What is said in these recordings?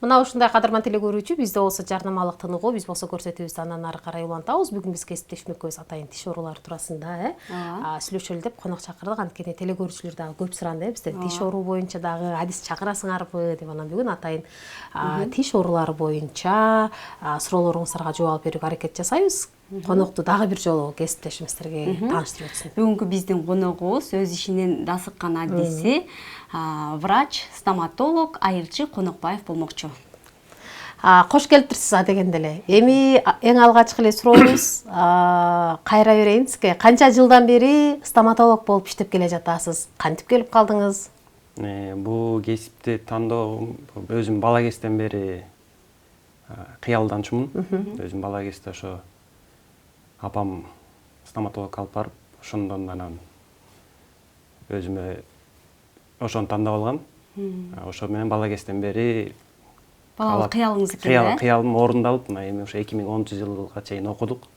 Мына ушундай кадырман теле көрүүчү, бизде болсо жарнамалык тыныгуу, биз болсо көрсөтүүбүздү андан ары карай улантабыз. Бүгүн биз кесиптешим экөөбүз атайын тиш оорулары туурасында сүйлөшөлү деп конок чакырдык. Анткени теле көрүүчүлөр дагы көп суранды, бизден тиш оору боюнча дагы адис чакырасыңарбы деп. Анан бүгүн атайын тиш оорулары боюнча суроолоруңуздарга жооп алып берүүгө аракет жасайбыз. Конокту дагы бир жолу кесиптешимиздерге тааныштырып өтсүн. Бүгүнкү биздин коногубуз өз ишинен дасыккан адиси, врач, стоматолог Айырчы Конокбаев болмокчу. Кош келиптирсиз дегенде эле. Эми эң алгачкы эле сурообуз кайра берейин сизге. Канча жылдан бери стоматолог болуп иштеп келе жатасыз? Кантип келип калдыңыз? Бул кесипти тандоо өзүм бала кезден бери кыялданчумун. Өзүм бала кезде ошо апам стоматолог алып барып, ошондон анан өзүмө ошону тандап алгам. Ошо менен бала кезден бери балалык кыялыңыз экен. Кыялым орундалып, эми ошо 2010-жылга чейин окудук.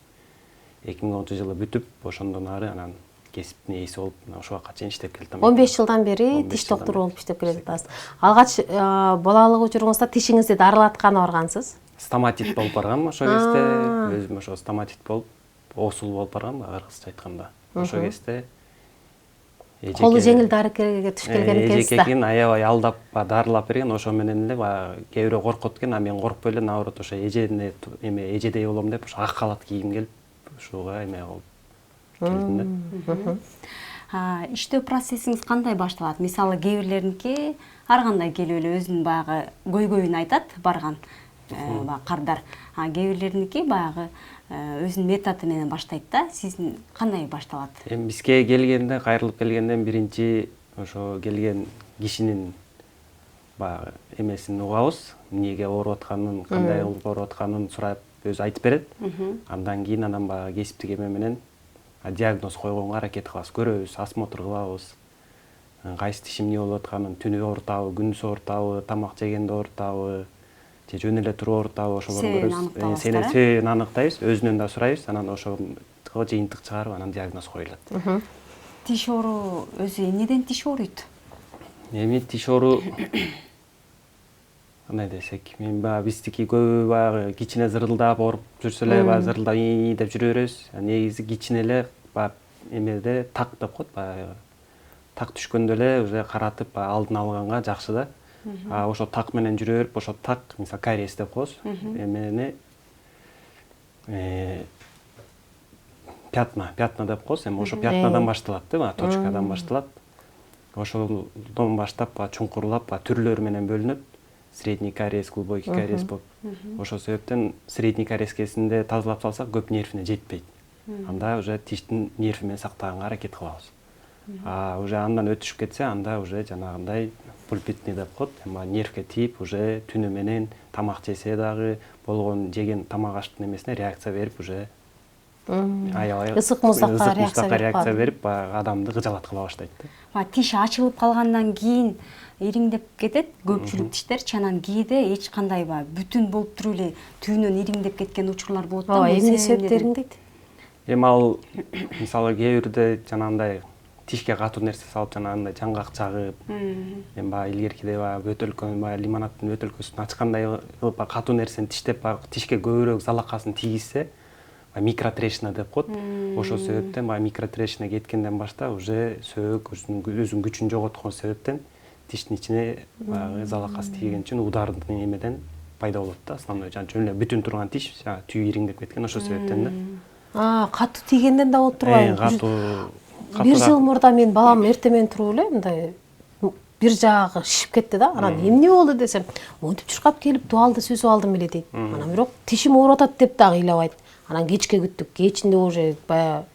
2010-жылы бүтүп, ошондон ары анан кесиптин ээси болуп, ошого чейин иштеп келдим. 15 жылдан бери тиш доктуру болуп иштеп келе жатасыз. Алгач балалык учуруңузда тишиңизди дарылатканы баргансыз? Стоматит болуп баргам ошо кезде. Өзүм ошо стоматит болуп, оосул болуп баргам, кыргызча айтканда. Ошо кезде колу жеңил дарыкерге туш келген экенсиз да. Эжекегин аябай алдап, дарылап берген, ошо менен эле кээ бирөө коркот экен, а мен коркпой эле, наоборот ошо эжедей болом деп, ошо ак калат кийим келип, ушуга эме болуп келдим да. Иштөө процессиңиз кандай башталат? Мисалы, кээ бирлериники ар кандай келип эле өзүнүн баягы көйгөйүн айтат барган кардар. Кээ бирлериники баягы өзүнүн методу менен баштайт да. Сиздин кандай башталат? Эми бизге келгенде, кайрылып келгенден биринчи ошо келген кишинин баягы эмесин угабыз, эмнеге ооруп атканын, кандай кылып ооруп атканын сурап өзү айтып берет. Андан кийин анан баягы кесиптик эме менен диагноз койгонго аракет кылабыз, көрөбүз, осмотр кылабыз. Кайсы тишим эмне болуп атканын, түнү оорутабы, күндүз оорутабы, тамак жегенде оорутабы, же жөн эле туруп оорутабы, ошолорун көрөбүз. Себебин аныктайбыз, өзүнөн да сурайбыз, анан ошого жыйынтык чыгарып, анан диагноз коюлат. Тиш оору өзү эмнеден тиш ооруйт? Эми тиш оору кандай десек, мен биздики көбү баягы кичине зырылдап ооруп жүрсө эле, баягы зырылдап деп жүрө беребиз. Негизи кичине эле эмеде так деп коет, баягы так түшкөндө эле уже каратып алдын алганга жакшы да. Ошо так менен жүрө берип, ошо так, мисалы, кариес деп коебуз. Эмени пятна деп коебуз. Эми ошо пятнадан башталат да, точкадан башталат. Ошодон баштап чуңкурлап түрлөрү менен бөлүнөт. Средний кариес, глубокий кариес болуп. Ошол себептен средний кариес кезинде тазалап салсак, көп нервине жетпейт. Анда уже тиштин нерви менен сактаганга аракет кылабыз. Уже андан өтүшүп кетсе, анда уже жанагындай пульпитный деп коет. Нервге тийип, уже түнү менен тамак жесе дагы, болгон жеген тамак аштын эмесине реакция берип, уже аябай ысык муздакка реакция берип, адамды кыжалаткыла баштайт да. Тиш ачылып калгандан кийин ириңдеп кетет көпчүлүк тиштерчи, анан кээде эч кандай бүтүн болуп туруп эле түбүнөн ириңдеп кеткен учурлар болот да. Эмне себептен ириңдейт? Эми ал мисалы кээ бирде жанагындай тишке катуу нерсе салып, жанагындай жаңгак чагып, эми илгеркиде бөтөлкөнүн, лимонаддын бөтөлкөсүн ачкандай кылып катуу нерсени тиштеп, тишке көбүрөөк залакасын тийгизсе, микротрещина деп коет. Ошол себептен микротрещина кеткенден баштап уже сөөгүк өзүнүн күчүн жоготкон себептен тиштин ичине залакасы тийген үчүн удардын эмеден пайда болот да. Основной жөн эле бүтүн турган тиш түйү ириңдеп кеткен, ошол себептен да. Катуу тийгенден да болуп турбайбы? Бир жыл мурда мен балам эртең менен туруп эле мындай бир жагы шишип кетти да. Анан эмне болду десем, монтип чуркап келип дуалды сүзүп алдым эле дейт. Анан бирок тишим ооруп атат деп дагы ыйлабайт. Анан кечке күттүк, кечинде уже баягы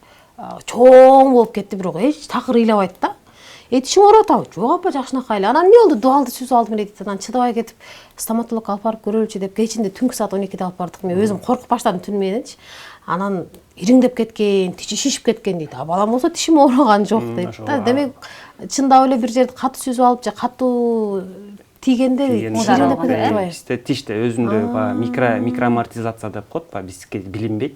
чоң болуп кетти, бирок эч такыр ыйлабайт да. Тишиң ооруп атабы? Жок апа, жакшынакай эле. Анан эмне болду? Дуалды сүзүп алдым эле дейт. Анан чыдабай кетип, стоматолог алып барып көрөлүчү деп кечинде түнкү саат 12-де алып бардык. Мен өзүм коркуп баштадым түн мененчи. Анан ириңдеп кеткен, тиши шишип кеткен дейт. Балам болсо тишим ооруган жок дейт да. Демек, чындап эле бир жерди катуу сүзүп алып же катуу тийгенде ириңдеп кетет турбайбы? Бизде тиште өзүндө микроамортизация деп коет, бизге билинбейт.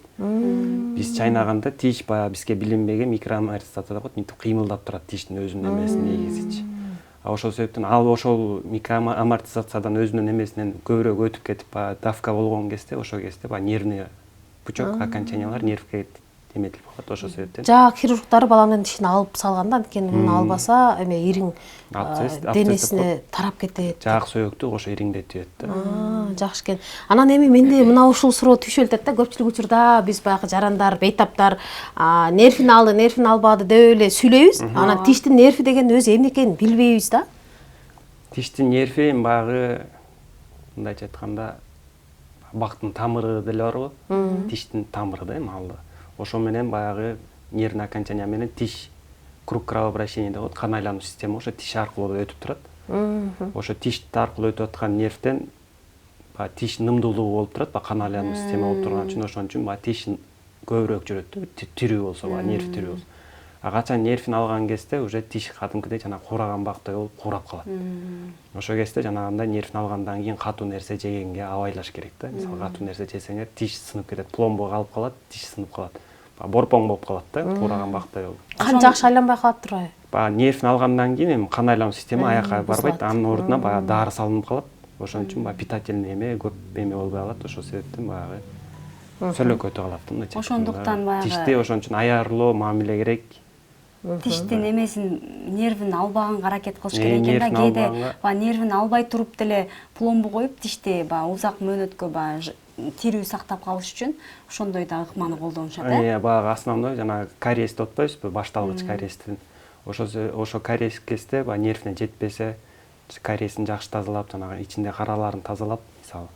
Биз чайнаганда тиш бизге билинбеген микроамортизация деп коет, мынтип кыймылдап турат тиштин өзүнүн эмесин негизичи. Ошол себептен ал ошол микроамортизациядан өзүнүн эмесинен көбүрөөк өтүп кетип баягы давка болгон кезде ошол кезде баягы нервный пучок окончаниялар нервге эметилип калат. Ошол себептен жаа хирургтар баланын тишин алып салганда, анткени муну албаса эме ириң денесине тарап кетет. Жаак сөөктү ошо ириңдетип өтөт да. Жакшы экен. Анан эми менде мына ушул суроо түшүп атат да, көпчүлүк учурда биз баягы жарандар, бейтаптар нервин алды, нервин албады деп эле сүйлөйбүз. Анан тиштин нерви деген өзү эмне экенин билбейбиз да. Тиштин нерви баягы мындайча айтканда бактын тамыры деле барбы? Тиштин тамыры да эми ал. Ошо менен баягы нервный окончания менен тиш круг кровообращения деп коет, кан айлануу система ошо тиш аркылуу өтүп турат. Ошо тиш аркылуу өтүп аткан нервден баягы тиш нымдуулугу болуп турат, баягы кан айлануу система болуп турган үчүн ошон үчүн баягы тиш көбүрөөк жүрөт, тирүү болсо, баягы нерв тирүү болсо. Качан нервин алган кезде уже тиш кадимкидей жана куураган бактай болуп куурап калат. Ошол кезде жанагындай нервин алгандан кийин катуу нерсе жегенге абайлаш керек да. Мисалы катуу нерсе жесеңер тиш сынып кетет, пломба калып калат, тиш сынып калат. Борпоң болуп калат да, куураган бактай болуп. Кан жакшы айланбай калат турбайбы? Баягы нервин алгандан кийин эми кан айлануу система аякка барбайт, анын ордуна баягы дары салынып калат. Ошон үчүн баягы питательный эме көп эме болбой калат. Ошол себептен баягы сөлөкөтүп калат да мындай. Ошондуктан баягы тишти ошон үчүн аярлоо мамиле керек. Тиштин эмесин нервин албаганга аракет кылыш керек экен да. Кээде баягы нервин албай туруп деле пломба коюп тишти баягы узак мөөнөткө баягы тирүү сактап калыш үчүн ошондой да ыкманы колдонушат э. Баягы основной жана кариес деп атпайбызбы, башталгыч кариестин. Ошо кариес кезде баягы нервине жетпесе, кариесин жакшы тазалап, жанагы ичинде караларын тазалап, мисалы.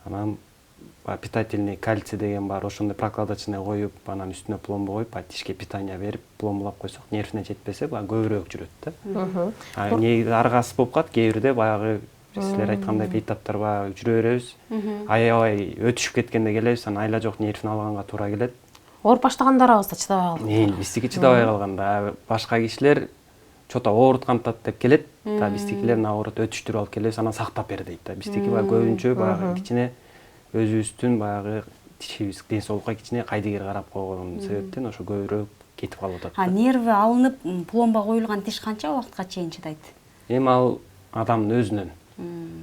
Анан питательный кальций деген бар, ошондой прокладочный коюп, анан үстүнө пломба коюп, тишке питание берип, пломбалап койсок, нервине жетпесе, баягы көбүрөөк жүрөт да. Негизи аргасыз болуп калат, кээ бирде баягы силер айткандай бейтаптар баягы жүрө беребиз. Аябай өтүшүп кеткенде келебиз, анан айла жок нервин алганга туура келет. Ооруп баштагандарыбызда чыдабай калды. Биздики чыдабай калганда, башка кишилер чото ооруткантат деп келет, да биздикилер ооруп өтүштүрүп алып келебиз, анан сактап бер дейт да. Биздики баягы көбүнчө баягы кичине өзүбүздүн баягы тишибиз ден соолукка кичине кайдыгер карап койгон себептен ошо көбүрөөк кетип калып атат. Нерви алынып, пломба коюлган тиш канча убакытка чейин чыдайт? Эми ал адамдын өзүнөн.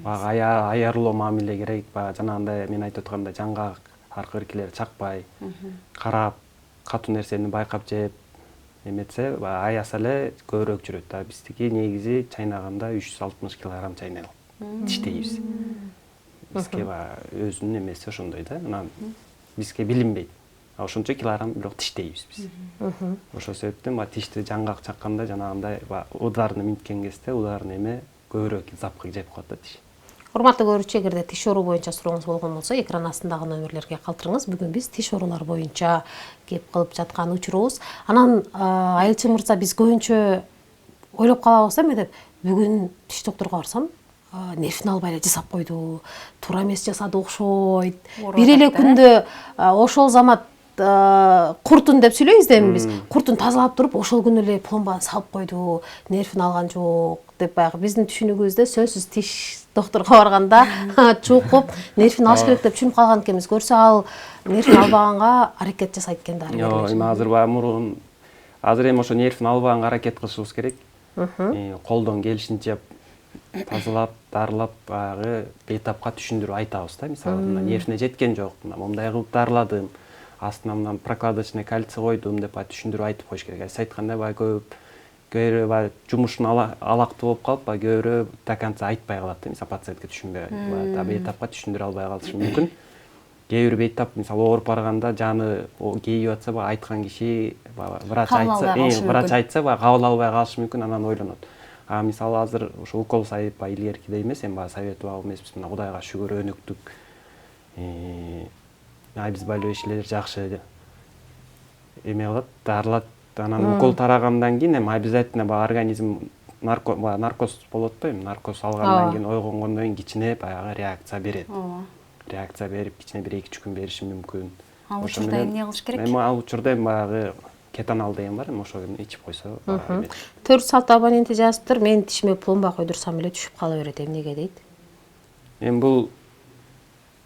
Баягы аярлоо мамиле керек, баягы жанагындай мен айтып аткандай жаңгак аркыркилер чакпай, карап, катуу нерсени байкап жеп, эметсе, баягы аяса эле көбүрөөк жүрөт да. Биздики негизи чайнаганда 360 кг чайнайлык тиштейбиз. Бизге баягы өзүнүн эмеси ошондой да. Анан бизге билинбейт. Ошончо килограмм бирок тиштейбиз биз. Ошол себептен баягы тишти жаңгак чакканда жанагындай ударны минткен кезде ударны эме көбүрөөк запкы жеп калат да тиш. Урматтуу көрүүчү, эгерде тиш оору боюнча сурооңуз болгон болсо, экран астындагы номерлерге калтырыңыз. Бүгүн биз тиш оорулары боюнча кеп кылып жаткан учурубуз. Анан Айылчы мырза, биз көбүнчө ойлоп калабыз эме деп, бүгүн тиш докторго барсам, нервин албай эле жасап койду, туура эмес жасады окшойт. Бир эле күндө ошол замат куртун деп сүйлөйбүз да эми биз. Куртун тазалап туруп, ошол күнү эле пломбаны салып койду, нервин алган жок деп баягы биздин түшүнүгүбүздө сөзсүз тиш докторго барганда чукуп нервин алыш керек деп түшүнүп калган экенбиз. Көрсө ал нервин албаганга аракет жасайт экен да. Эми азыр баягы мурун азыр эми ошо нервин албаганга аракет кылышыбыз керек. Колдон келишинче тазалап, дарылап, баягы бейтапка түшүндүрүп айтабыз да. Мисалы, нервине жеткен жок, мындай кылып дарыладым, астына мындан прокладочный кальций койдум деп түшүндүрүп айтып коюш керек. Сиз айткандай баягы көбүрөө баягы жумушун алакты болуп калып, баягы көбүрөө до конца айтпай калат да. Мисалы, пациентке түшүнбөй, баягы бейтапка түшүндүрө албай калышы мүмкүн. Кээ бир бейтап, мисалы, ооруп барганда жаны кейип атса, баягы айткан киши, врач айтса, баягы кабыл албай калышы мүмкүн, анан ойлонот. Мисалы, азыр ошо укол сайып, илгеркидей эмес, эми баягы советовал эмеспиз, мына Кудайга шүгүр өнүктүк. Обезболивающийлер жакшы эме кылат, дарылат. Анан укол тарагандан кийин эми обязательно баягы организм наркоз болот да, эми наркоз алгандан кийин ойгонгондон кийин кичине баягы реакция берет. Реакция берип, кичине 1-2 күн бериши мүмкүн. Ал учурда эмне кылыш керек? Эми ал учурда баягы кетанал деген бар, эми ошону ичип койсо. 406 абоненти жазыптыр, мен тишиме пломба койдурсам эле түшүп кала берет, эмнеге дейт? Эми бул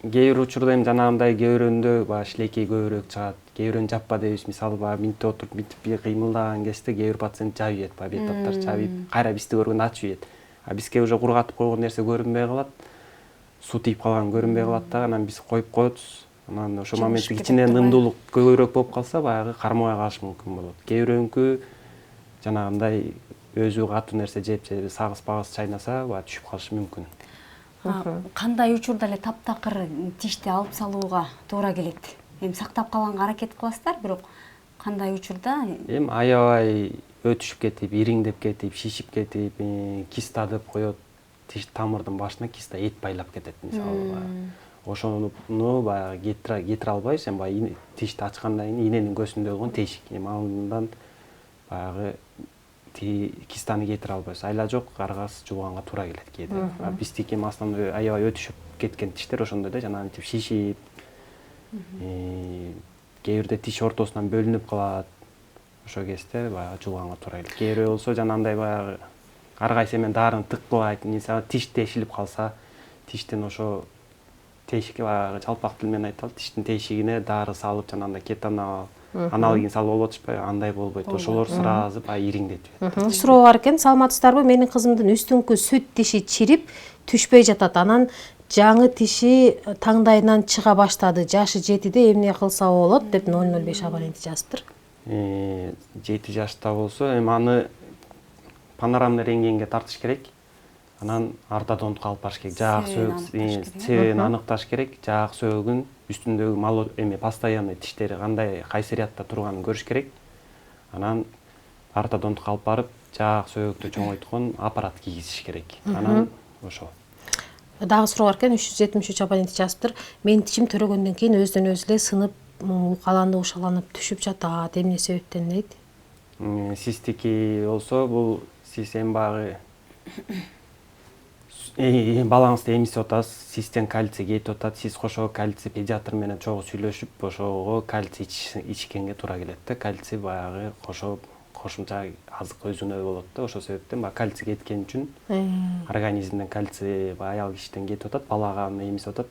кээ бир учурда эми жанагындай көбүрөөндө баягы шилекей көбүрөөк чыгат, кээ бирөөнү жаппа дейбиз. Мисалы баягы минтип отуруп минтип кыймылдаган кезде кээ бир пациент жабып ийет, баягы бет таптар жабып, кайра бизди көргөндө ачып ийет. А бизге уже кургатып койгон нерсе көрүнбөй калат. Суу тийип калган көрүнбөй калат да, анан биз коюп коебуз. Анан ошол моментте кичине нымдуулук көбүрөөк болуп калса, баягы кармабай калышы мүмкүн болот. Кээ бирөөнүкү жанагындай өзү катуу нерсе жеп же сагыз багыз чайнаса, баягы түшүп калышы мүмкүн. Кандай учурда эле таптакыр тишти алып салууга туура келет? Эми сактап калганга аракет кыласыздар, бирок кандай учурда? Эми аябай өтүшүп кетип, ириңдеп кетип, шишип кетип, кистадып коет, тиш тамырдын башына киста эт байлап кетет мисалы. Ошону баягы кетире албайбыз, эми баягы тишти ачкандан кийин иненин көзүндө болгон тешик. Эми андан баягы кистаны кетире албайбыз. Айла жок, аргасы жууганга туура келет кээде. Биздики эми основной аябай өтүшүп кеткен тиштер ошондо да жанагынтип шишип, кээ бирде тиш ортосунан бөлүнүп калат. Ошол кезде баягы жууганга туура келет. Кээ бирөө болсо жанагындай баягы ар кайсы эмен даарыны тыккылайт, мисалы тиш тешилип калса, тиштин ошо тешикке баягы жалпак тил менен айталы, тиштин тешигине дары салып, жанагындай кетанал, аналогин салып болуп атышпайбы? Андай болбойт. Ошолор сразу баягы ириңдетип. Суроо бар экен, саламатсыздарбы? Менин кызымдын үстүңкү сүт тиши чирип, түшпөй жатат. Анан жаңы тиши таңдайынан чыга баштады. Жашы 7де эмне кылса болот деп 005 абоненти жазыптыр. 7 жашта болсо, эми аны панорамный рентгенге тартыш керек. Анан ортодонтко алып барыш керек. Жаак сөөгүн себебин аныкташ керек. Жаак сөөгүн үстүндөгү мал эми постоянный тиштери кандай кайсыриятта турганын көрүш керек. Анан ортодонтко алып барып, жаак сөөгүктү чоңойткон аппарат кийгизиш керек. Анан ошо. Дагы суроо бар экен, 373 абоненти жазыптыр. Менин тишим төрөгөндөн кийин өздөн өзү эле сынып, укаланып, ушаланып түшүп жатат. Эмне себептен дейт? Систики болсо, бул сиз эми баягы балаңызды эмизип атасыз, систен кальций кетип атат, сиз кошо кальций педиатр менен чогуу сүйлөшүп, ошого кальций ичкенге туура келет да. Кальций баягы кошумча азык өзүнө болот да. Ошол себептен баягы кальций кеткен үчүн организмден кальций аял кишиден кетип атат, балага эмизип атат.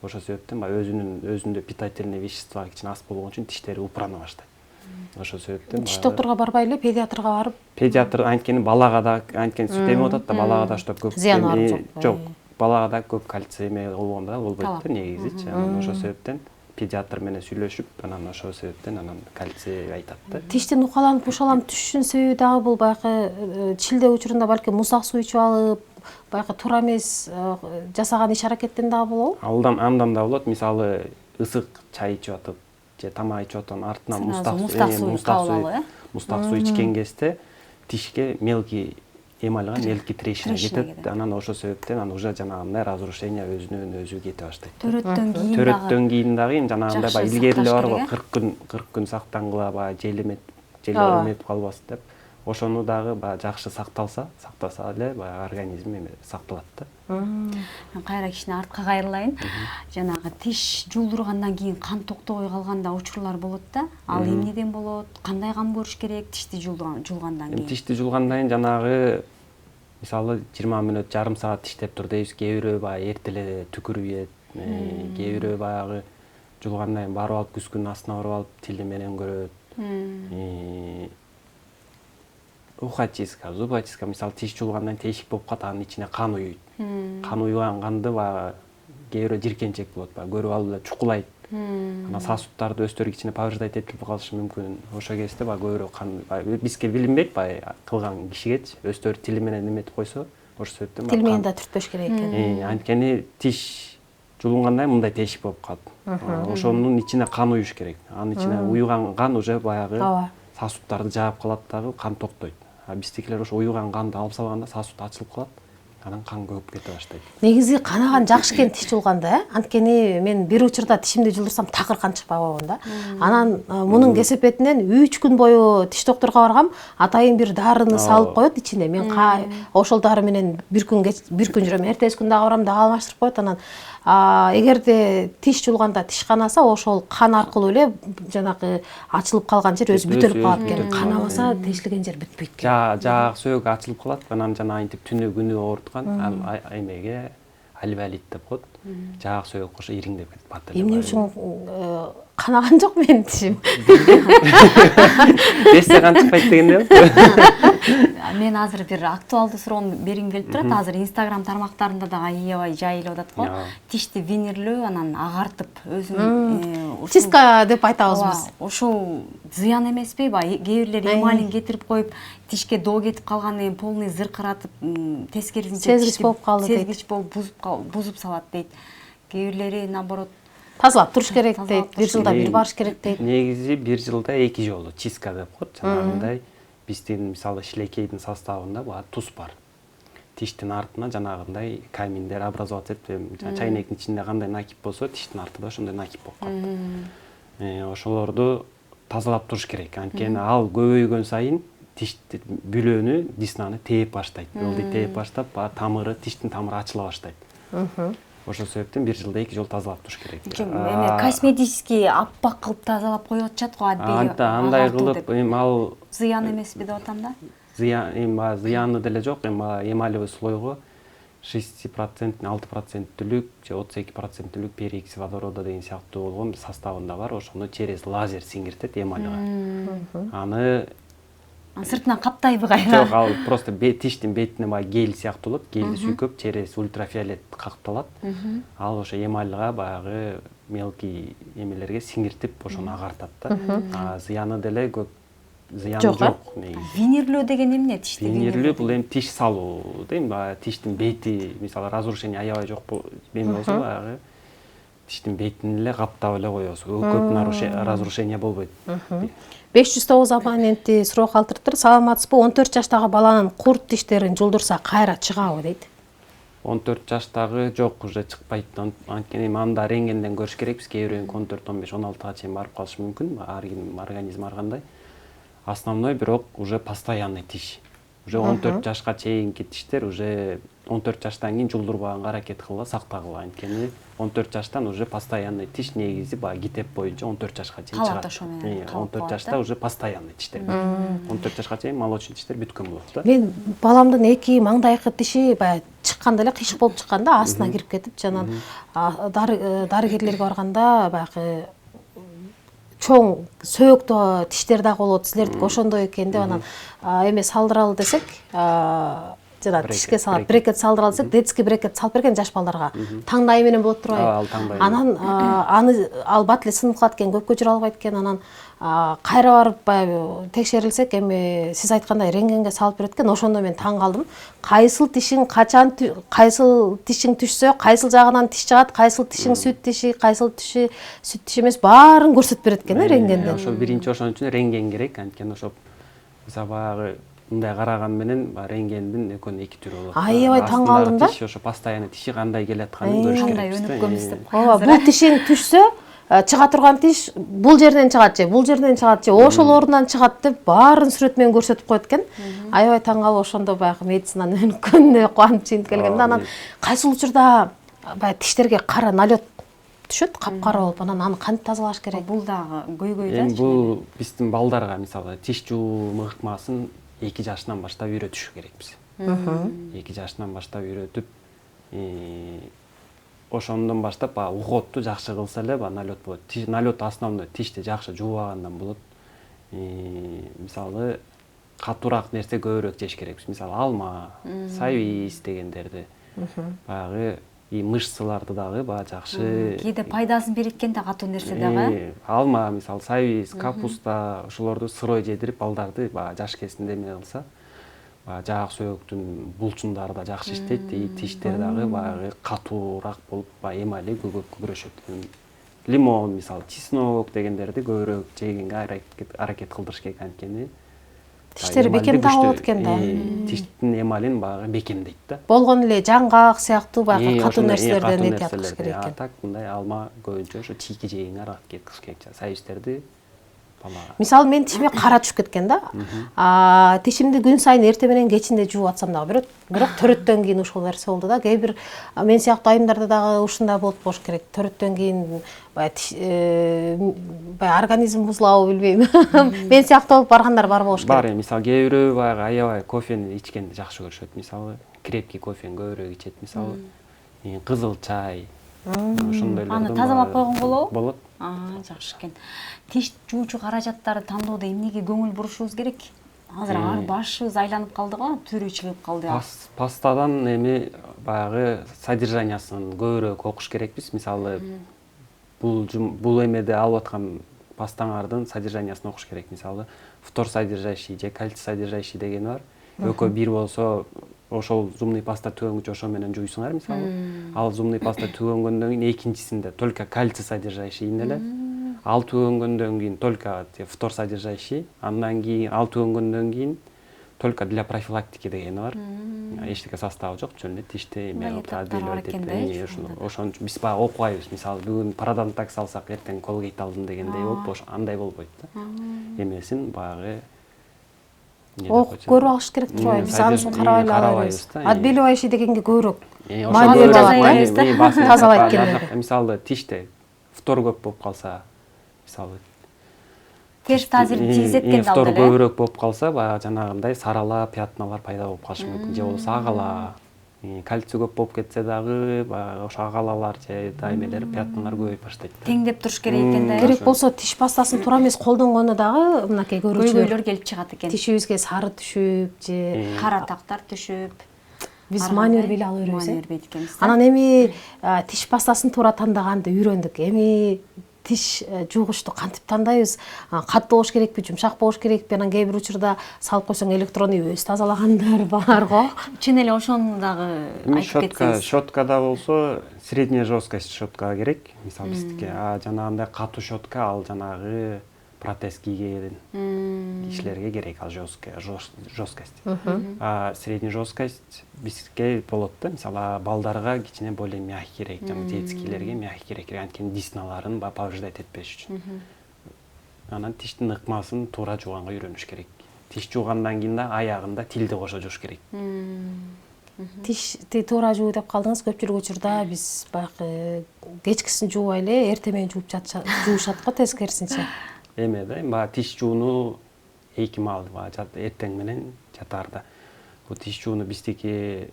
Ошол себептен баягы өзүндө питательный вещество кичине аз болгон үчүн тиштери упурана баштайт. Ошол себептен тиш докторго барбай эле педиатрга барып, педиатр анткени балага да анткени сүт эмип атат да, балага да что көп зыяны бар жок. Балага да көп кальций эме болгондо болбойт да негизичи. Ошол себептен педиатр менен сүйлөшүп, анан ошол себептен анан кальций айтат да. Тиштин укаланып, ушаланып түшүшүнүн себеби дагы бул баягы чилдөө учурунда балким муздак суу ичип алып, баягы туура эмес жасаган иш аракеттен дагы болобу? Андан да болот. Мисалы ысык чай ичип атып, же тамак ичип аткан артынан муздак суу ичкен кезде тишке мелкий эмальга мелкий трещина кетет. Анан ошол себептен аны уже жанагындай разрушение өзүнөн өзү кете баштайт. Төрөттөн кийин дагы жанагындай баягы илгери эле барбы 40 күн сактангыла, баягы желеметип калбасын деп. Ошону дагы баягы жакшы сактаса эле баягы организм эме сакталат да. Кайра кичине артка кайрылайын. Жанагы тиш жуулдургандан кийин кан токтобой калганда учурлар болот да. Ал эмнеден болот? Кандай кам көрүш керек тишти жуулгандан кийин? Тишти жуулгандан кийин жанагы мисалы 20 мүнөт, жарым саат тиштеп тур дейбиз. Кээ бирөө баягы эртеле түкүрүп ийет. Кээ бирөө баягы жуулгандан кийин барып алып күскүнүн астына барып алып тили менен көрөт. Ухачистка, зубочистка, мисалы тиш жуулгандан кийин тешик болуп калат, анын ичине кан уйуйт. Кан уйган канды баягы кээ бирөө жиркенчек болот, баягы көрүп алып эле чукулайт. Анан сосудтарды өздөрү кичине повреждать этип калышы мүмкүн. Ошол кезде баягы көбүрөөк кан бизге билинбейт, баягы кылган кишигечи өздөрү тили менен эметип койсо, ошол себептен тил менен да түртпөш керек экен. Анткени тиш жуулгандан кийин мындай тешик болуп калат. Ошонун ичине кан уюш керек. Анын ичине уйган кан уже баягы сосудтарды жаап калат дагы, кан токтойт. Биздикилер ошо уйган канды алып салганда сосуд ачылып калат. Анан кан көп кете баштайт. Негизи канаган жакшы экен тиш жуулганда, Анткени мен бир учурда тишимди жуулдурсам такыр кан чыкпай койгон да. Анан мунун кесепетинен 3 күн бою тиш докторго баргам, атайын бир дарыны салып коет ичине. Мен ошол дары менен бир күн жүрөм, эртеси күн дагы барам, дагы алмаштырып коет. Анан эгерде тиш жуулганда тиш канаса, ошол кан аркылуу эле жанагы ачылып калган жер өзү бүтөлүп калат экен. Канабаса тешилген жер бүтпөйт экен. Жаак сөөгү ачылып калат, анан жанагынтип күнү ооруткан эмеге алвеолит деп коет. Жаак сөөгү кошо ириңдеп кетет. Эмне үчүн канаган жок менин тишим. Бесте канчыкпайт дегенде. Мен азыр бир актуалдуу суроону бергим келип турат. Азыр Instagram тармактарында да аябай жайылып атат го. Тишти винирлөө, анан агартып өзүн Чистка деп айтабыз биз. Ошол зыян эмеспи? Кээ бирлер эмалин кетирип коюп, тишке доо кетип калгандан кийин полный зыркыратып, тескерисинче сезгич болуп калды дейт. Сезгич болуп бузуп салат дейт. Кээ бирлери наоборот Тазалап туруш керек дейт. Бир жылда бир барыш керек дейт. Негизи бир жылда 2 жолу чистка деп коет. Жанагындай биздин мисалы шилекейдин составында туз бар. Тиштин артына жанагындай каминдер образоваться этип, чайнектин ичинде кандай накип болсо, тиштин артында ошондой накип болуп калат. Ошолорду тазалап туруш керек. Анткени ал көбөйгөн сайын тиштин бүлөнү, деснаны тээп баштайт. Ылдый тээп баштап, тамыры, тиштин тамыры ачыла баштайт. Ошол себептен бир жылда 2 жолу тазалап туруш керек. Эми косметический аппак кылып тазалап коюп атышат го адбий. Андай кылып, ал зыян эмеспи деп атам да? Зыяны деле жок, эмалевый слойго 6%, 6%лүк же 32%лүк пероксид водорода деген сыяктуу болгон составында бар. Ошону через лазер сиңиртет эмальга. Аны сыртынан каптайбы кайра? Жок, ал просто тиштин бетине гель сыяктуу болот. Гельди сүйкөп через ультрафиолет какталат. Ал ошо эмальга баягы мелкий эмелерге сиңиртип ошону агартат да. Зыяны деле көп зыяны жок негизи. Винирлөө деген эмне? Тишти винирлөө бул эми тиш салуу дейм, тиштин бети, мисалы разрушение аябай жок болсо, баягы тиштин бетин эле каптап эле коебуз. Көп разрушение болбойт. 509 абоненти суроо калтырыптыр. Саламатсызбы? 14 жаштагы баланын курт тиштерин жулдурса кайра чыгабы дейт. 14 жаштагы жок, уже чыкпайт. Анткени анда рентгенден көрүш керекпиз. Кээ бирөөнүн 14, 15, 16га чейин барып калышы мүмкүн. Ар кимдин организми ар кандай. Основной бирок уже постоянный тиш. Уже 14 жашка чейинки тиштер уже 14 жаштан кийин жулдурбаганга аракет кылгыла, сактагыла. Анткени 14 жаштан уже постоянный тиш негизи гитеп боюнча 14 жашка чейин чыгат. 14 жашта уже постоянный тиштер. 14 жашка чейин молочный тиштер бүткөн болот да. Мен баламдын эки маңдайкы тиши баягы чыкканда эле кыйшык болуп чыкканда астына кирип кетип, жанан дарыгерлерге барганда баягы чоң сөөктө тиштер дагы болот, силердики ошондой экен деп анан эме салдыралы десек, жана тишке салып брекет салдыралы десек, детский брекет салып берген жаш балдарга таңдай менен болот турбайбы? Ал таңдай. Анан аны ал бат эле сынып калат экен, көпкө жүрө албайт экен. Анан кайра барып баягы текшерилсек, эми сиз айткандай рентгенге салып берет экен. Ошондо мен таң калдым. Кайсыл тишиң качан, кайсыл тишиң түшсө, кайсыл жагынан тиш чыгат, кайсыл тишиң сүт тиши, кайсыл тиши сүт тиш эмес, баарын көрсөтүп берет экен рентгенден. Ошол биринчи ошон үчүн рентген керек. Анткени ошо баягы мындай караган менен рентгендин экөөнүн эки түрү болот. Аябай таң калдым да. Тиш ошо постоянный тиши кандай келатканын көрүш керек. Кандай өнүккөнбүз деп. Ооба, бул тишиң түшсө, чыга турган тиш бул жерден чыгат же, бул жерден чыгат же, ошол орундан чыгат деп баарын сүрөт менен көрсөтүп коет экен. Аябай таң калып, ошондо баягы медицинанын өнүккөнүнө кубанып чыйынып келгем. Анан кайсыл учурда баягы тиштерге кара налет түшөт, капкара болуп, анан аны кантип тазалаш керек? Бул дагы көйгөй да. Эми бул биздин балдарга мисалы тиш жуу ыкмасын 2 жашынан баштап үйрөтүш керекпиз. 2 жашынан баштап үйрөтүп, ошондон баштап ухотту жакшы кылса эле налет болот. Налет основной тишти жакшы жуубагандан болот. Мисалы катуураак нерсе көбүрөөк жеш керекпиз. Мисалы алма, сабиз дегендерди. Баягы мышцаларды дагы жакшы. Кээде пайдасын берет экен да катуу нерсе дагы. Алма, мисалы сабиз, капуста, ошолорду сырой жедирип балдарды жаш кезинде эме кылса, жаак сөөктүн булчундары да жакшы иштейт, тиштер дагы баягы катуураак болуп, эмали көбүрөшөт. Лимон, мисалы чеснок дегендерди көбүрөөк жегенге аракет кылдырыш керек. Анткени тиштери бекемдеп болот экен да. Тиштин эмалин баягы бекемдейт да. Болгон эле жаңгак сыяктуу баягы катуу нерселерден этият кылыш керек экен. Так, мындай алма көбүнчө ошо чийки жегенге аракет кылыш керек. Сабиздерди мисалы мен тишиме кара түшүп кеткен да. Тишимди күн сайын эрте менен кечинде жууп атсам дагы бирок төрөттөн кийин ушул нерсе болду да. Кээ бир мен сыяктуу айымдарда дагы ушундай болуп болуш керек. Төрөттөн кийин баягы организм бузулабы билбейм. Мен сыяктуу болуп баргандар бар болуш керек. Бар, мисалы кээ бирөө баягы аябай кофени ичкенди жакшы көрүшөт. Мисалы крепкий кофени көбүрөөк ичет. Мисалы кызыл чай. Ошондойлордон аны тазалап койгон болобу? Болот. Жакшы экен. Тиш жуучу каражаттарды тандоодо эмнеге көңүл бурушубуз керек? Азыр башыбыз айланып калды го, түрү чыгып калды. Пастадан эми баягы содержаниясын көбүрөөк окуш керекпиз. Мисалы, бул эмеде алып аткан пастаңардын содержаниясын окуш керек. Мисалы, фтор содержащий же кальций содержащий деген бар. Экөө бир болсо, ошол зубный паста түгөнгүчө ошо менен жуйсуңар мисалы. Ал зубный паста түгөнгөндөн кийин экинчисинде только кальций содержащий эле. Ал түгөнгөндөн кийин только фтор содержащий, андан кийин ал түгөнгөндөн кийин только для профилактики деген бар. Эчтеке составы жок, жөн эле тишти эме отделёйт деп. Ошон үчүн биз баягы окубайбыз. Мисалы, бүгүн пародонтак салсак, эртең колгейт алдым дегендей болуп, андай болбойт да. Эмесин баягы окуп көрүп алыш керек турбайбы? Биз анысын карабай алабыз. Отбеливающий дегенге көбүрөөк тазалайт келеби. Мисалы, тиште фтор көп болуп калса, мисалы, терс таасирин тийгизет экен да. Фтор көбүрөөк болуп калса, баягы жанагындай сарала, пятналар пайда болуп калышы мүмкүн. Же болбосо агала. Кальций көп болуп кетсе дагы, баягы ошо агалалар же эмелер, пятналар көбөйүп баштайт. Теңдеп туруш керек экен да. Керек болсо тиш пастасын туура эмес колдонгондо дагы мынакей көйгөйлөр келип чыгат экен. Тишибизге сары түшүп же кара тактар түшүп. Биз манер биле ала беребиз. Манер бейт экенбиз. Анан эми тиш пастасын туура тандаганды үйрөндүк. Эми тиш жуугучту кантип тандайбыз? Катуу болуш керекпи, жумшак болуш керекпи? Анан кээ бир учурда салып койсоң электронный өзү тазалагандар бар го. Чын эле ошону дагы айтып кетсеңиз. Щеткада болсо средняя жесткость щетка керек. Мисалы, биздики жанагындай катуу щетка ал жанагы протез кийген кишилерге керек, ал жесткость. Средняя жесткость бизге болот да. Мисалы, балдарга кичине более мягкий керек, жана детскийлерге мягкий керек. Анткени десналарын повреждать этпеш үчүн. Анан тиштин ыкмасын туура жууганга үйрөнүш керек. Тиш жуугандан кийин да аягында тилди кошо жууш керек. Тишти туура жуу деп калдыңыз. Көпчүлүк учурда биз баягы кечкисин жуубай эле эртең менен жуушат го тескерисинче. Эме да, баягы тиш жууну 2 маал эртең менен жатаарда. Бул тиш жууну биздики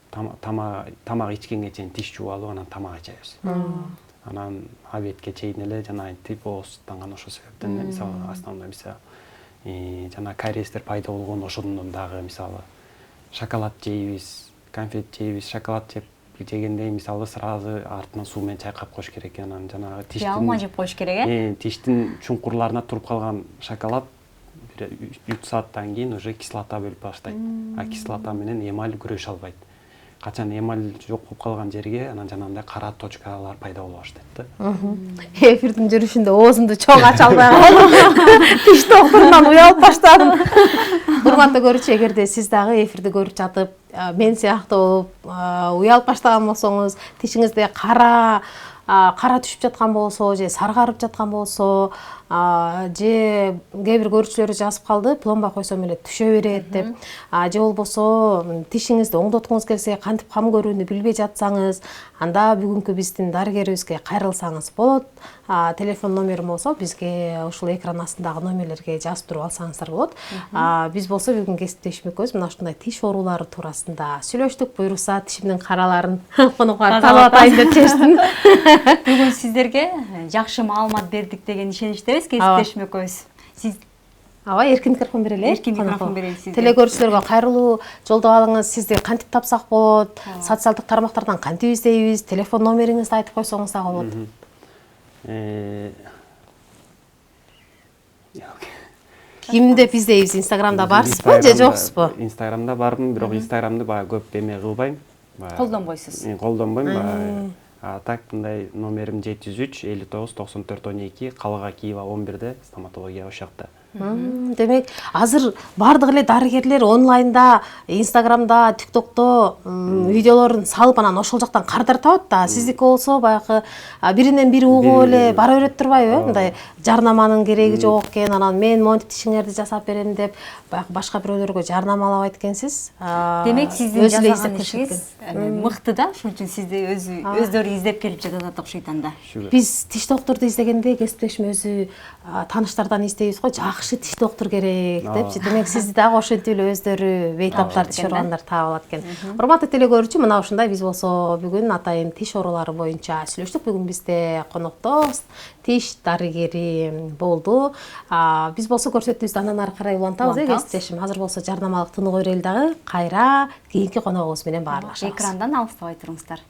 тамак ичкенге чейин тиш жууп алып, анан тамак ичебиз. Анан обедке чейин эле жанагынтип ооздуктанган ошол себептен мисалы основной жана кариестер пайда болгон ошондон дагы мисалы шоколад жейбиз, конфет жейбиз, шоколад жегенде мисалы сразу артынан суу менен чайкап коюш керек. Анан жанагы тиштин алма жеп коюш керек, тиштин чуңкурларына туруп калган шоколад 3 сааттан кийин уже кислота бөлүп баштайт. Кислота менен эмаль күрөшө албайт. Качан эмаль жок болуп калган жерге анан жанагындай кара точкалар пайда боло баштайт да. Эфирдин жүрүшүндө оозумду чоң ача албай калдым. Тиш доктурунан уялып баштадым. Урматтуу көрүүчү, эгерде сиз дагы эфирди көрүп жатып, мен сыяктуу уялып баштаган болсоңуз, тишиңизде кара түшүп жаткан болсо же саргарып жаткан болсо, же кээ бир көрүүчүлөр жазып калды, пломба койсом эле түшө берет деп, же болбосо тишиңизди оңдоткуңуз келсе, кантип кам көрүүнү билбей жатсаңыз, анда бүгүнкү биздин дарыгерибизге кайрылсаңыз болот. Телефон номерим болсо бизге ушул экран астындагы номерлерге жазып туруп алсаңыздар болот. Биз болсо бүгүн кесиптешим экөөбүз мына ушундай тиш оорулары туурасында сүйлөштүк. Буйрукса тишимдин караларын конокко талап атайын деп чечтим. Бүгүн сиздерге жакшы маалымат бердик деген ишеничтебиз. Кесиптешим экөөбүз. Сиз эркин микрофон берели. Эркин микрофон берели сизге. Телекөрүүчүлөргө кайрылуу жолдоп алыңыз. Сизди кантип тапсак болот? Социалдык тармактардан кантип издейбиз? Телефон номериңизди айтып койсоңуз дагы болот. Кимде издейбиз? Инстаграмда барсызбы же жоксузбу? Инстаграмда бармын, бирок Инстаграмды баягы көп эме кылбайм. Колдонбойсуз. Колдонбойм. Так, мындай номерим 703 59 94 12, Калыга Киева 11-де, стоматология ошол жакта. Демек, азыр бардык эле дарыгерлер онлайнда, Инстаграмда, ТикТокто видеолорун салып, анан ошол жактан кардартып атат да. Сиздики болсо баягы биринен бири угуп эле бара берет турбайбы? Мындай жарнаманын кереги жок экен, анан мен монтип тишиңерди жасап берем деп баягы башка бирөөлөргө жарнамалабайт экенсиз. Демек, сиздин жасаган ишиңиз мыкты да, ошон үчүн сизди өздөрү издеп келип жатат окшойт анда. Биз тиш докторду издегенде кесиптешим өзү тааныштардан издейбиз го, жакын жакшы тиш доктур керек депчи. Демек сизди дагы ошентип эле өздөрү бейтаптар тиш ооргандар таап алат экен. Урматтуу телекөрүүчү, мына ушундай биз болсо бүгүн атайын тиш оорулары боюнча сүйлөштүк. Бүгүн бизде конокто тиш дарыгери болду. Биз болсо көрсөтүүбүздү андан ары карай улантабыз, кесиптешим. Азыр болсо жарнамалык тыныгуу берели дагы. Кайра кийинки коногубуз менен баарлашабыз. Экрандан алыстабай туруңуздар.